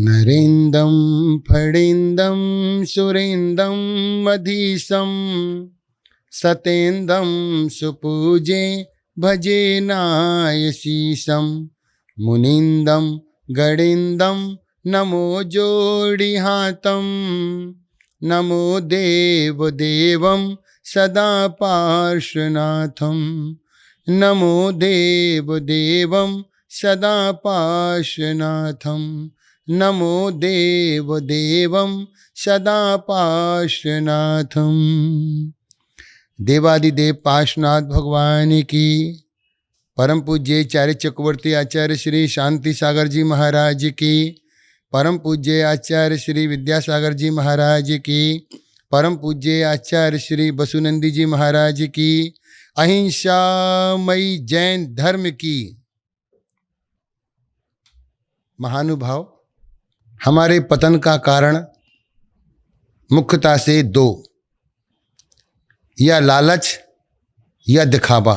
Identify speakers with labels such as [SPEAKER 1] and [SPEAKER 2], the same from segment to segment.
[SPEAKER 1] नरेन्दं फणीन्दं सुरेन्दं मधीशं सतेन्दं सुपूजे भजे नायशीशं मुनीन्दं गणेन्दं नमो जोड़िहातं नमो देवदेवं सदा पार्श्वनाथं नमो देवदेवं सदा पार्श्वनाथं नमो देवदेवं सदा पार्श्वनाथं। देवादिदेव पार्श्वनाथ भगवान की परम पूज्य आचार्य चक्रवर्ती आचार्य श्री शांति सागर जी महाराज की, परम पूज्य आचार्य श्री विद्यासागर जी महाराज की, परम पूज्य आचार्य श्री बसुनंदी जी महाराज की, अहिंसामयी जैन धर्म की। महानुभाव, हमारे पतन का कारण मुख्यतः से दो, या लालच या दिखावा।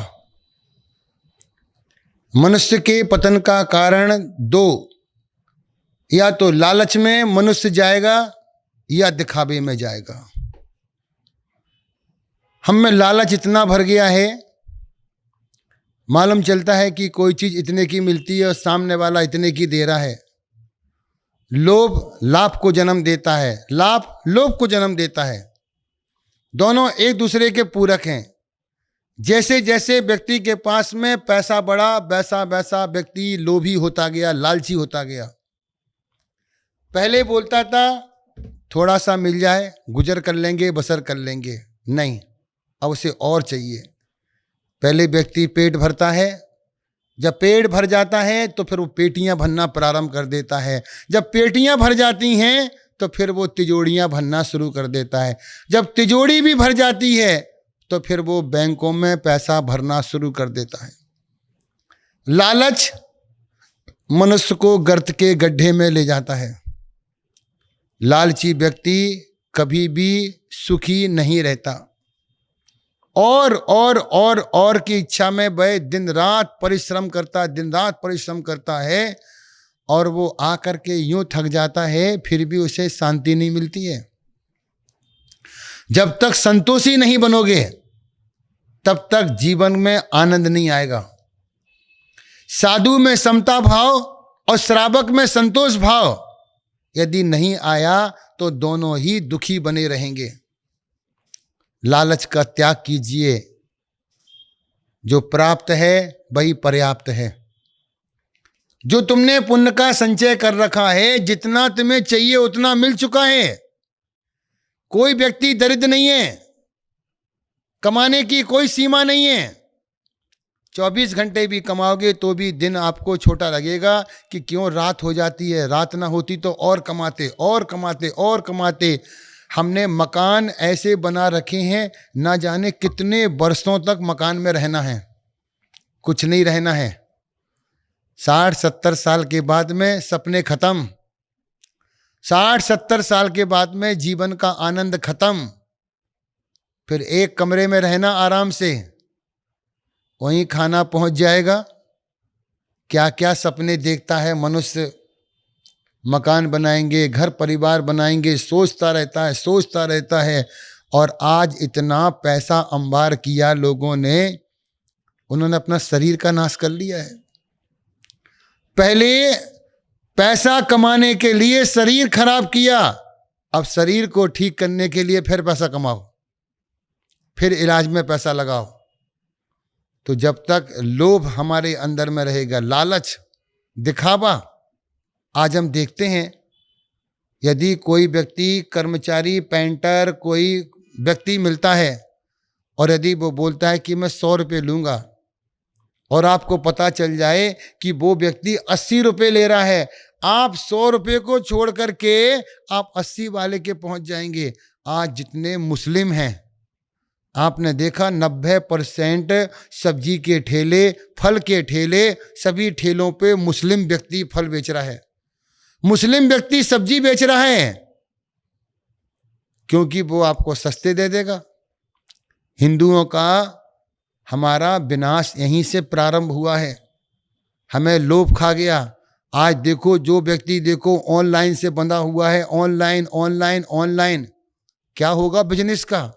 [SPEAKER 1] मनुष्य के पतन का कारण दो, या तो लालच में मनुष्य जाएगा या दिखावे में जाएगा। हम में लालच इतना भर गया है, मालूम चलता है कि कोई चीज इतने की मिलती है और सामने वाला इतने की दे रहा है। लोभ लाभ को जन्म देता है, लाभ लोभ को जन्म देता है। दोनों एक दूसरे के पूरक हैं। जैसे जैसे व्यक्ति के पास में पैसा बढ़ा, वैसा वैसा व्यक्ति लोभी होता गया, लालची होता गया। पहले बोलता था थोड़ा सा मिल जाए, गुजर कर लेंगे, बसर कर लेंगे। नहीं, अब उसे और चाहिए। पहले व्यक्ति पेट भरता है, जब पेट भर जाता है तो फिर वो पेटियां भरना प्रारंभ कर देता है। जब पेटियां भर जाती हैं तो फिर वो तिजोड़ियां भरना शुरू कर देता है। जब तिजोड़ी भी भर जाती है तो फिर वो बैंकों में पैसा भरना शुरू कर देता है। लालच मनुष्य को गर्त के गड्ढे में ले जाता है। लालची व्यक्ति कभी भी सुखी नहीं रहता, और की इच्छा में वह दिन रात परिश्रम करता है, और वो आकर के यूं थक जाता है, फिर भी उसे शांति नहीं मिलती है। जब तक संतोषी नहीं बनोगे तब तक जीवन में आनंद नहीं आएगा। साधु में समता भाव और श्रावक में संतोष भाव यदि नहीं आया तो दोनों ही दुखी बने रहेंगे। लालच का त्याग कीजिए, जो प्राप्त है वही पर्याप्त है। जो तुमने पुण्य का संचय कर रखा है, जितना तुम्हें चाहिए उतना मिल चुका है। कोई व्यक्ति दरिद्र नहीं है, कमाने की कोई सीमा नहीं है। 24 घंटे भी कमाओगे तो भी दिन आपको छोटा लगेगा कि क्यों रात हो जाती है। रात ना होती तो और कमाते। हमने मकान ऐसे बना रखे हैं, ना जाने कितने वर्षों तक मकान में रहना है, कुछ नहीं रहना है। 60-70 साल के बाद में सपने खत्म, 60-70 साल के बाद में जीवन का आनंद खत्म। फिर एक कमरे में रहना आराम से, वहीं खाना पहुंच जाएगा। क्या क्या सपने देखता है मनुष्य, मकान बनाएंगे, घर परिवार बनाएंगे, सोचता रहता है। और आज इतना पैसा अंबार किया लोगों ने, उन्होंने अपना शरीर का नाश कर लिया है। पहले पैसा कमाने के लिए शरीर खराब किया, अब शरीर को ठीक करने के लिए फिर पैसा कमाओ, फिर इलाज में पैसा लगाओ। तो जब तक लोभ हमारे अंदर में रहेगा, लालच, दिखावा। आज हम देखते हैं, यदि कोई व्यक्ति कर्मचारी, पेंटर, कोई व्यक्ति मिलता है और यदि वो बोलता है कि मैं 100 रुपये लूँगा, और आपको पता चल जाए कि वो व्यक्ति 80 रुपये ले रहा है, आप 100 रुपये को छोड़ करके आप 80 वाले के पहुंच जाएंगे। आज जितने मुस्लिम हैं, आपने देखा 90% सब्जी के ठेले, फल के ठेले, सभी ठेलों पे मुस्लिम व्यक्ति फल बेच रहा है, मुस्लिम व्यक्ति सब्जी बेच रहा है, क्योंकि वो आपको सस्ते दे देगा। हिंदुओं का हमारा विनाश यहीं से प्रारंभ हुआ है। हमें लोभ खा गया, आज देखो जो व्यक्ति देखो ऑनलाइन से बंधा हुआ है, ऑनलाइन ऑनलाइन ऑनलाइन, क्या होगा बिजनेस का?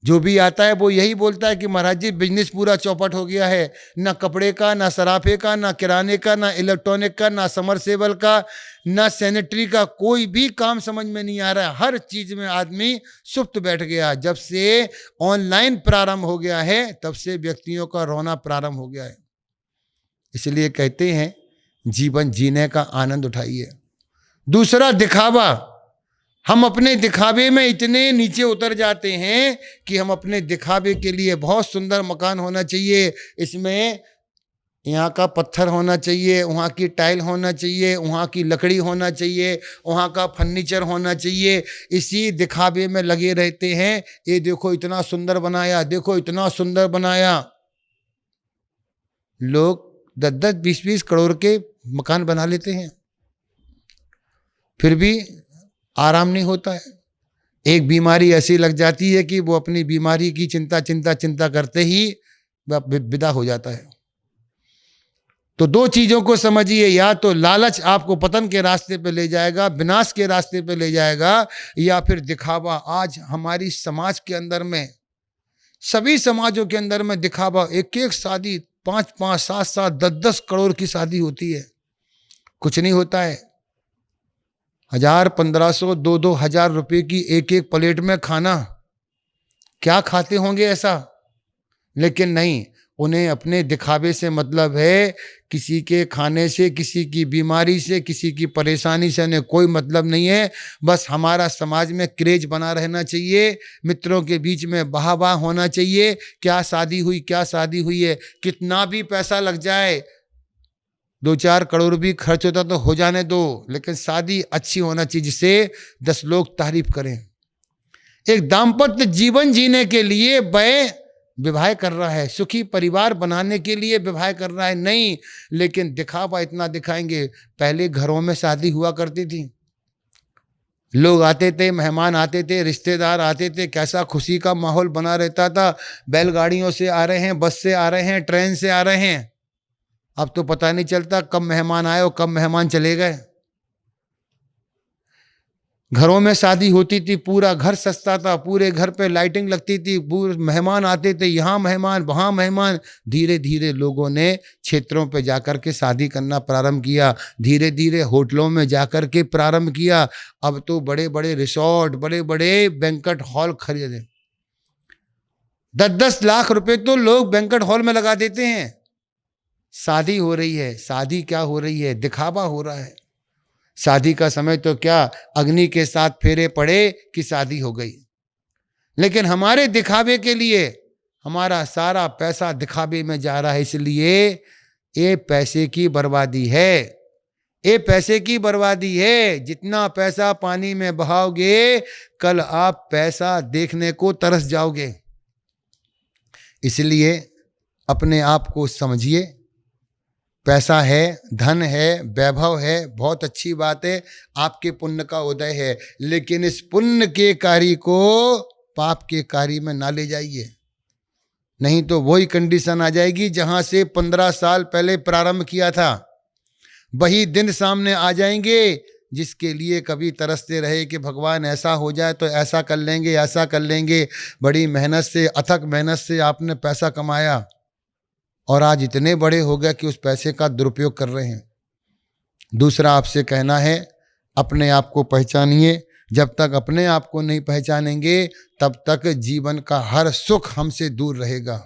[SPEAKER 1] जो भी आता है वो यही बोलता है कि महाराज जी बिजनेस पूरा चौपट हो गया है, ना कपड़े का, ना सराफे का, ना किराने का, ना इलेक्ट्रॉनिक का, ना समरसेबल का, ना सैनिटरी का, कोई भी काम समझ में नहीं आ रहा है। हर चीज में आदमी सुप्त बैठ गया। जब से ऑनलाइन प्रारंभ हो गया है तब से व्यक्तियों का रोना प्रारंभ हो गया है। इसलिए कहते हैं जीवन जीने का आनंद उठाइए। दूसरा, दिखावा। हम अपने दिखावे में इतने नीचे उतर जाते हैं कि हम अपने दिखावे के लिए बहुत सुंदर मकान होना चाहिए, इसमें यहाँ का पत्थर होना चाहिए, वहाँ की टाइल होना चाहिए, वहाँ की लकड़ी होना चाहिए, वहाँ का फर्नीचर होना चाहिए। इसी दिखावे में लगे रहते हैं। ये देखो इतना सुंदर बनाया, देखो इतना सुंदर बनाया। लोग 10-10, 20-20 करोड़ के मकान बना लेते हैं, फिर भी आराम नहीं होता है। एक बीमारी ऐसी लग जाती है कि वो अपनी बीमारी की चिंता करते ही विदा हो जाता है। तो दो चीजों को समझिए, या तो लालच आपको पतन के रास्ते पे ले जाएगा, विनाश के रास्ते पे ले जाएगा, या फिर दिखावा। आज हमारी समाज के अंदर में, सभी समाजों के अंदर में दिखावा। एक एक शादी 5-5, 7-7, 10-10 करोड़ की शादी होती है, कुछ नहीं होता है। 1000, 1500, 2-2 हजार रुपए की एक एक प्लेट में खाना, क्या खाते होंगे ऐसा? लेकिन नहीं, उन्हें अपने दिखावे से मतलब है। किसी के खाने से, किसी की बीमारी से, किसी की परेशानी से उन्हें कोई मतलब नहीं है। बस हमारा समाज में क्रेज बना रहना चाहिए, मित्रों के बीच में वाह वाह होना चाहिए। क्या शादी हुई, क्या शादी हुई है, कितना भी पैसा लग जाए, 2-4 करोड़ भी खर्च होता तो हो जाने दो, लेकिन शादी अच्छी होना चाहिए जिसे 10 लोग तारीफ करें। एक दाम्पत्य जीवन जीने के लिए वह विवाह कर रहा है, सुखी परिवार बनाने के लिए विवाह कर रहा है, नहीं। लेकिन दिखावा इतना दिखाएंगे। पहले घरों में शादी हुआ करती थी, लोग आते थे, मेहमान आते थे, रिश्तेदार आते थे, कैसा खुशी का माहौल बना रहता था। बैलगाड़ियों से आ रहे हैं, बस से आ रहे हैं, ट्रेन से आ रहे हैं। अब तो पता नहीं चलता कब मेहमान आए और कब मेहमान चले गए। घरों में शादी होती थी, पूरा घर सस्ता था, पूरे घर पे लाइटिंग लगती थी, पूरे मेहमान आते थे, यहाँ मेहमान वहाँ मेहमान। धीरे धीरे लोगों ने क्षेत्रों पे जाकर के शादी करना प्रारंभ किया, धीरे धीरे होटलों में जाकर के प्रारंभ किया। अब तो बड़े बड़े रिसोर्ट, बड़े बड़े बैंक्वेट हॉल खरीदे। 10-10 लाख रुपए तो लोग बैंक्वेट हॉल में लगा देते हैं। शादी हो रही है, शादी क्या हो रही है, दिखावा हो रहा है। शादी का समय तो क्या, अग्नि के साथ फेरे पड़े कि शादी हो गई। लेकिन हमारे दिखावे के लिए हमारा सारा पैसा दिखावे में जा रहा है। इसलिए ये पैसे की बर्बादी है, ये पैसे की बर्बादी है। जितना पैसा पानी में बहाओगे, कल आप पैसा देखने को तरस जाओगे। इसलिए अपने आप को समझिए। पैसा है, धन है, वैभव है, बहुत अच्छी बात है, आपके पुण्य का उदय है। लेकिन इस पुण्य के कार्य को पाप के कार्य में ना ले जाइए, नहीं तो वही कंडीशन आ जाएगी जहां से 15 साल पहले प्रारंभ किया था। वही दिन सामने आ जाएंगे जिसके लिए कभी तरसते रहे कि भगवान ऐसा हो जाए तो ऐसा कर लेंगे, ऐसा कर लेंगे। बड़ी मेहनत से, अथक मेहनत से आपने पैसा कमाया और आज इतने बड़े हो गए कि उस पैसे का दुरुपयोग कर रहे हैं। दूसरा आपसे कहना है, अपने आप को पहचानिए। जब तक अपने आप को नहीं पहचानेंगे तब तक जीवन का हर सुख हमसे दूर रहेगा।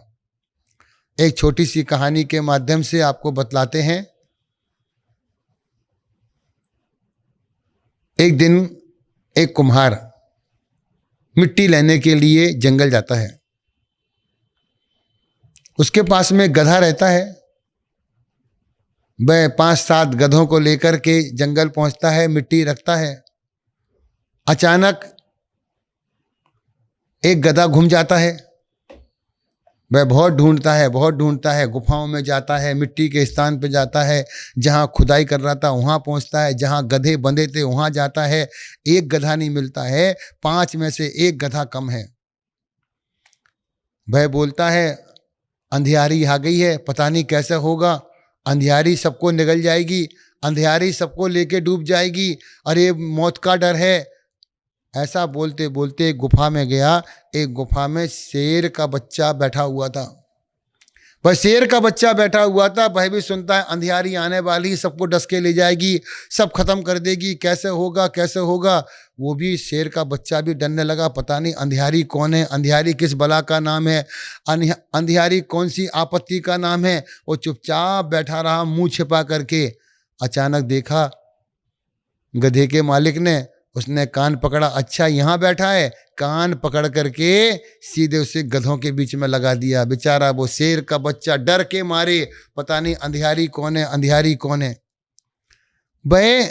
[SPEAKER 1] एक छोटी सी कहानी के माध्यम से आपको बतलाते हैं। एक दिन एक कुम्हार मिट्टी लेने के लिए जंगल जाता है। उसके पास में गधा रहता है। वह 5-7 गधों को लेकर के जंगल पहुंचता है, मिट्टी रखता है। अचानक एक गधा घूम जाता है। वह बहुत ढूंढता है, गुफाओं में जाता है, मिट्टी के स्थान पर जाता है, जहां खुदाई कर रहा था वहां पहुंचता है, जहां गधे बंधे थे वहां जाता है। एक गधा नहीं मिलता है, 5 में से एक गधा कम है। वह बोलता है, अंधियारी आ गई है, पता नहीं कैसे होगा, अंधियारी सबको निगल जाएगी। अंधियारी सबको लेके डूब जाएगी, अरे मौत का डर है। ऐसा बोलते बोलते एक गुफा में गया। एक गुफा में शेर का बच्चा बैठा हुआ था। वह शेर का बच्चा बैठा हुआ था, वह भी सुनता है अंधियारी आने वाली, सबको डस के ले जाएगी, सब खत्म कर देगी, कैसे होगा कैसे होगा। वो भी शेर का बच्चा भी डरने लगा, पता नहीं अंधियारी कौन है, अंधियारी किस बला का नाम है, अंधियारी कौन सी आपत्ति का नाम है। वो चुपचाप बैठा रहा मुंह छिपा करके। अचानक देखा गधे के मालिक ने, उसने कान पकड़ा, अच्छा यहाँ बैठा है। कान पकड़ करके सीधे उसे गधों के बीच में लगा दिया। बेचारा वो शेर का बच्चा डर के मारे, पता नहीं अंधियारी कौन है, अंधियारी कौन है। वह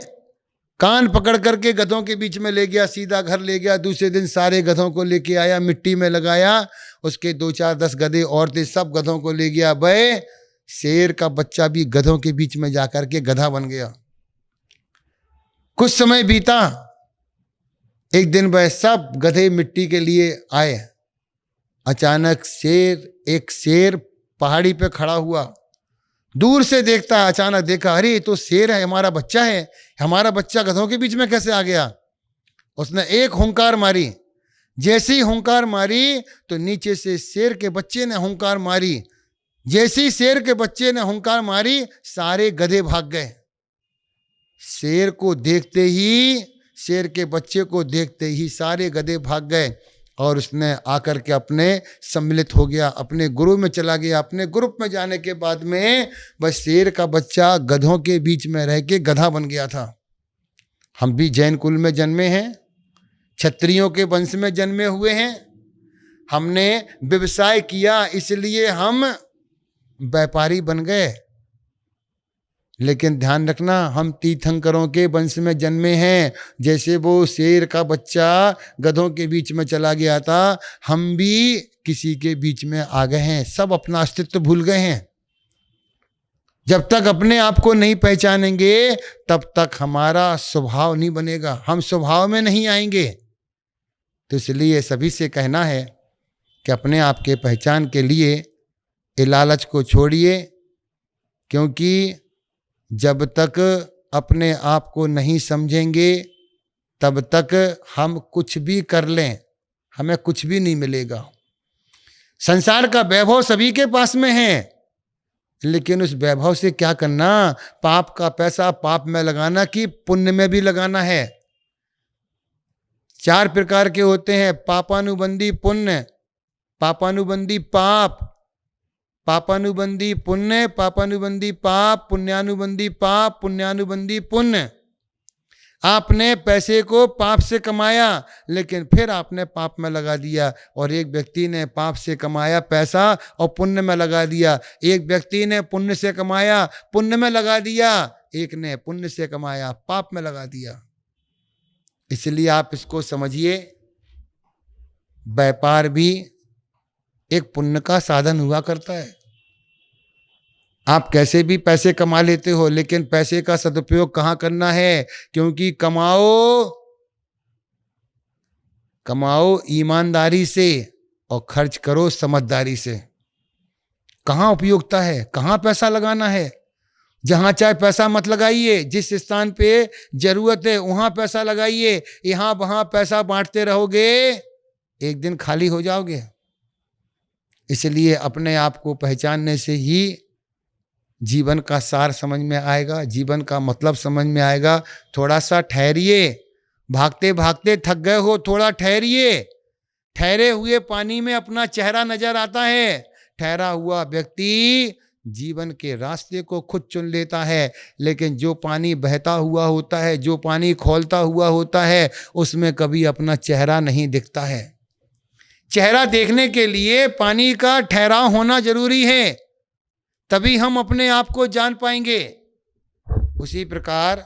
[SPEAKER 1] कान पकड़ करके गधों के बीच में ले गया, सीधा घर ले गया। दूसरे दिन सारे गधों को लेके आया, मिट्टी में लगाया। उसके 2 4 10 गधे और थे, सब गधों को ले गया। वह शेर का बच्चा भी गधों के बीच में जाकर के गधा बन गया। कुछ समय बीता। एक दिन वह सब गधे मिट्टी के लिए आए। अचानक एक शेर पहाड़ी पे खड़ा हुआ। दूर से देखता है, अचानक देखा, अरे ये तो शेर है, हमारा बच्चा है, हमारा बच्चा गधों के बीच में कैसे आ गया। उसने एक हुंकार मारी। जैसी हुंकार मारी तो नीचे से शेर के बच्चे ने हुंकार मारी। जैसी शेर के बच्चे ने हुंकार मारी, सारे गधे भाग गए। शेर को देखते ही, शेर के बच्चे को देखते ही सारे गधे भाग गए। और उसने आकर के अपने सम्मिलित हो गया, अपने गुरु में चला गया। अपने ग्रुप में जाने के बाद में वह शेर का बच्चा गधों के बीच में रह के गधा बन गया था। हम भी जैन कुल में जन्मे हैं, क्षत्रियों के वंश में जन्मे हुए हैं। हमने व्यवसाय किया, इसलिए हम व्यापारी बन गए। लेकिन ध्यान रखना, हम तीर्थंकरों के वंश में जन्मे हैं। जैसे वो शेर का बच्चा गधों के बीच में चला गया था, हम भी किसी के बीच में आ गए हैं। सब अपना अस्तित्व भूल गए हैं। जब तक अपने आप को नहीं पहचानेंगे तब तक हमारा स्वभाव नहीं बनेगा, हम स्वभाव में नहीं आएंगे। तो इसलिए सभी से कहना है कि अपने आप के पहचान के लिए ये लालच को छोड़िए, क्योंकि जब तक अपने आप को नहीं समझेंगे तब तक हम कुछ भी कर लें, हमें कुछ भी नहीं मिलेगा। संसार का वैभव सभी के पास में है, लेकिन उस वैभव से क्या करना? पाप का पैसा पाप में लगाना कि पुण्य में भी लगाना है। 4 प्रकार के होते हैं, पापानुबंधी पुण्य, पापानुबंधी पाप, पापानुबंधी पुण्य, पापानुबंधी पाप, पुण्यानुबंधी पाप, पुण्यानुबंधी पुण्य। आपने पैसे को पाप से कमाया लेकिन फिर आपने पाप में लगा दिया, और एक व्यक्ति ने पाप से कमाया पैसा और पुण्य में लगा दिया। एक व्यक्ति ने पुण्य से कमाया पुण्य में लगा दिया, एक ने पुण्य से कमाया पाप में लगा दिया। इसलिए आप इसको समझिए, व्यापार भी एक पुण्य का साधन हुआ करता है। आप कैसे भी पैसे कमा लेते हो, लेकिन पैसे का सदुपयोग कहाँ करना है? क्योंकि कमाओ ईमानदारी से और खर्च करो समझदारी से। कहाँ उपयोगिता है, कहाँ पैसा लगाना है? जहाँ चाहे पैसा मत लगाइए, जिस स्थान पे जरूरत है वहाँ पैसा लगाइए। यहाँ वहाँ पैसा बांटते रहोगे, एक दिन खाली हो जाओगे। इसलिए अपने आप को पहचानने से ही जीवन का सार समझ में आएगा, जीवन का मतलब समझ में आएगा। थोड़ा सा ठहरिए, भागते भागते थक गए हो, थोड़ा ठहरिए। ठहरे हुए पानी में अपना चेहरा नजर आता है। ठहरा हुआ व्यक्ति जीवन के रास्ते को खुद चुन लेता है, लेकिन जो पानी बहता हुआ होता है, जो पानी खौलता हुआ होता है, उसमें कभी अपना चेहरा नहीं दिखता है। चेहरा देखने के लिए पानी का ठहराव होना जरूरी है, तभी हम अपने आप को जान पाएंगे। उसी प्रकार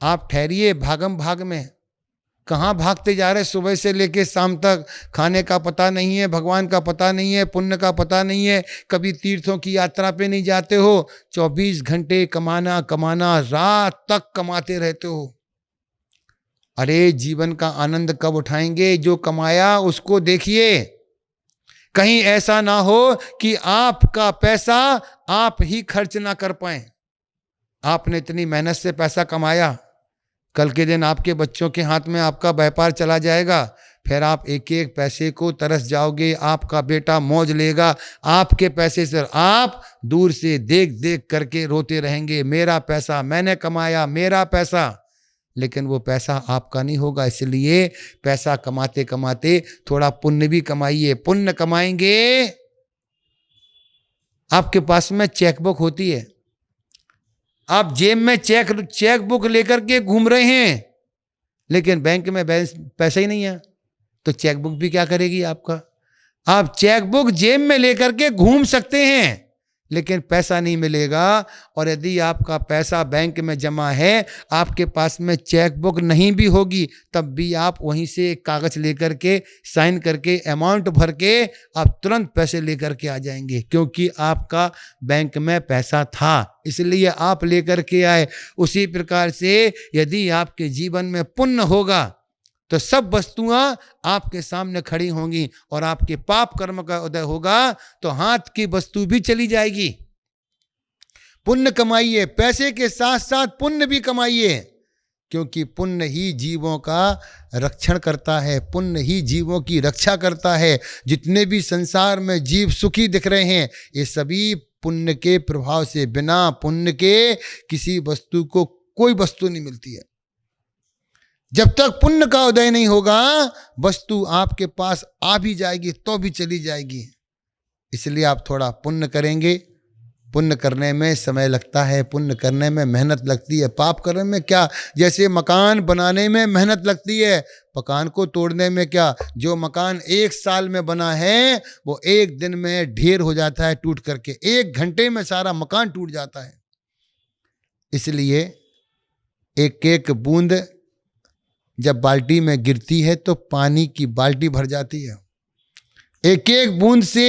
[SPEAKER 1] आप ठहरिए, भागम भाग में कहाँ भागते जा रहे? सुबह से लेके शाम तक खाने का पता नहीं है, भगवान का पता नहीं है, पुण्य का पता नहीं है, कभी तीर्थों की यात्रा पे नहीं जाते हो। 24 घंटे कमाना कमाना, रात तक कमाते रहते हो। अरे जीवन का आनंद कब उठाएंगे? जो कमाया उसको देखिए। कहीं ऐसा ना हो कि आपका पैसा आप ही खर्च ना कर पाए। आपने इतनी मेहनत से पैसा कमाया, कल के दिन आपके बच्चों के हाथ में आपका व्यापार चला जाएगा, फिर आप एक एक पैसे को तरस जाओगे। आपका बेटा मौज लेगा आपके पैसे से, आप दूर से देख देख करके रोते रहेंगे, मेरा पैसा, मैंने कमाया, मेरा पैसा। लेकिन वो पैसा आपका नहीं होगा। इसलिए पैसा कमाते कमाते थोड़ा पुण्य भी कमाइए। पुण्य कमाएंगे। आपके पास में चेकबुक होती है, आप जेब में चेकबुक लेकर के घूम रहे हैं, लेकिन बैंक में बैलेंस पैसा ही नहीं है, तो चेकबुक भी क्या करेगी आपका। आप चेकबुक जेब में लेकर के घूम सकते हैं, लेकिन पैसा नहीं मिलेगा। और यदि आपका पैसा बैंक में जमा है, आपके पास में चेकबुक नहीं भी होगी, तब भी आप वहीं से एक कागज लेकर के साइन करके अमाउंट भर के आप तुरंत पैसे लेकर के आ जाएंगे, क्योंकि आपका बैंक में पैसा था, इसलिए आप लेकर के आए। उसी प्रकार से यदि आपके जीवन में पुण्य होगा तो सब वस्तुआं आपके सामने खड़ी होंगी, और आपके पाप कर्म का उदय होगा तो हाथ की वस्तु भी चली जाएगी। पुण्य कमाइए, पैसे के साथ साथ पुण्य भी कमाइए, क्योंकि पुण्य ही जीवों का रक्षण करता है, पुण्य ही जीवों की रक्षा करता है। जितने भी संसार में जीव सुखी दिख रहे हैं, ये सभी पुण्य के प्रभाव से, बिना पुण्य के किसी वस्तु को कोई वस्तु नहीं मिलती है। जब तक पुण्य का उदय नहीं होगा, वस्तु आपके पास आ भी जाएगी तो भी चली जाएगी। इसलिए आप थोड़ा पुण्य करेंगे। पुण्य करने में समय लगता है, पुण्य करने में मेहनत लगती है। पाप करने में क्या, जैसे मकान बनाने में मेहनत लगती है, मकान को तोड़ने में क्या, जो मकान 1 साल में बना है वो 1 दिन में ढेर हो जाता है, टूट करके 1 घंटे में सारा मकान टूट जाता है। इसलिए एक एक बूंद जब बाल्टी में गिरती है तो पानी की बाल्टी भर जाती है। एक एक बूंद से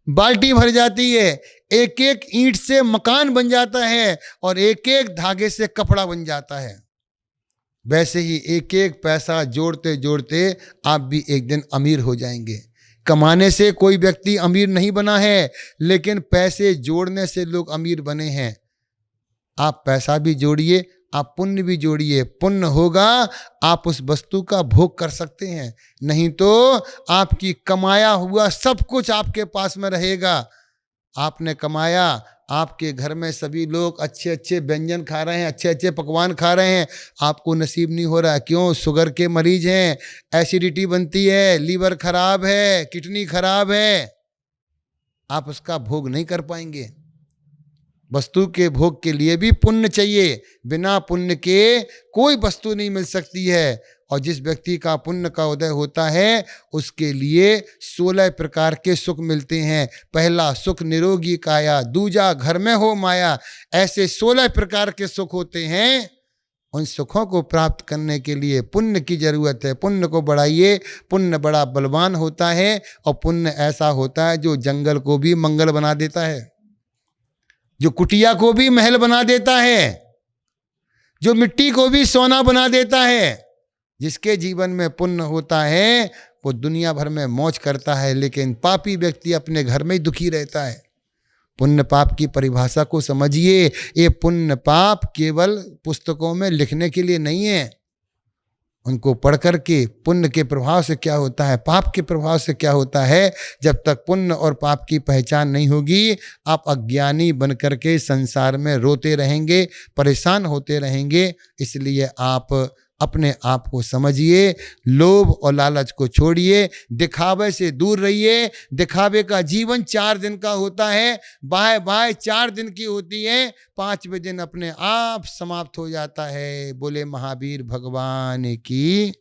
[SPEAKER 1] बाल्टी भर जाती है, एक एक ईंट से मकान बन जाता है, और एक एक धागे से कपड़ा बन जाता है। वैसे ही एक एक पैसा जोड़ते जोड़ते आप भी एक दिन अमीर हो जाएंगे। कमाने से कोई व्यक्ति अमीर नहीं बना है, लेकिन पैसे जोड़ने से लोग अमीर बने हैं। आप पैसा भी जोड़िए, आप पुण्य भी जोड़िए। पुण्य होगा, आप उस वस्तु का भोग कर सकते हैं, नहीं तो आपकी कमाया हुआ सब कुछ आपके पास में रहेगा। आपने कमाया, आपके घर में सभी लोग अच्छे अच्छे व्यंजन खा रहे हैं, अच्छे अच्छे पकवान खा रहे हैं, आपको नसीब नहीं हो रहा है। क्यों? शुगर के मरीज हैं, एसिडिटी बनती है, लीवर खराब है, किडनी खराब है, आप उसका भोग नहीं कर पाएंगे। वस्तु के भोग के लिए भी पुण्य चाहिए, बिना पुण्य के कोई वस्तु नहीं मिल सकती है। और जिस व्यक्ति का पुण्य का उदय होता है, उसके लिए 16 प्रकार के सुख मिलते हैं। पहला सुख निरोगी काया, दूजा घर में हो माया। ऐसे 16 प्रकार के सुख होते हैं। उन सुखों को प्राप्त करने के लिए पुण्य की जरूरत है। पुण्य को बढ़ाइए। पुण्य बड़ा बलवान होता है, और पुण्य ऐसा होता है जो जंगल को भी मंगल बना देता है, जो कुटिया को भी महल बना देता है, जो मिट्टी को भी सोना बना देता है। जिसके जीवन में पुण्य होता है वो दुनिया भर में मौज करता है, लेकिन पापी व्यक्ति अपने घर में ही दुखी रहता है। पुण्य पाप की परिभाषा को समझिए। ये पुण्य पाप केवल पुस्तकों में लिखने के लिए नहीं है। उनको पढ़ करके पुण्य के प्रभाव से क्या होता है, पाप के प्रभाव से क्या होता है, जब तक पुण्य और पाप की पहचान नहीं होगी, आप अज्ञानी बन करके संसार में रोते रहेंगे, परेशान होते रहेंगे। इसलिए आप अपने आप को समझिए, लोभ और लालच को छोड़िए, दिखावे से दूर रहिए। दिखावे का जीवन 4 दिन का होता है, बाय बाय 4 दिन की होती है, 5वें दिन अपने आप समाप्त हो जाता है। बोले महावीर भगवान की।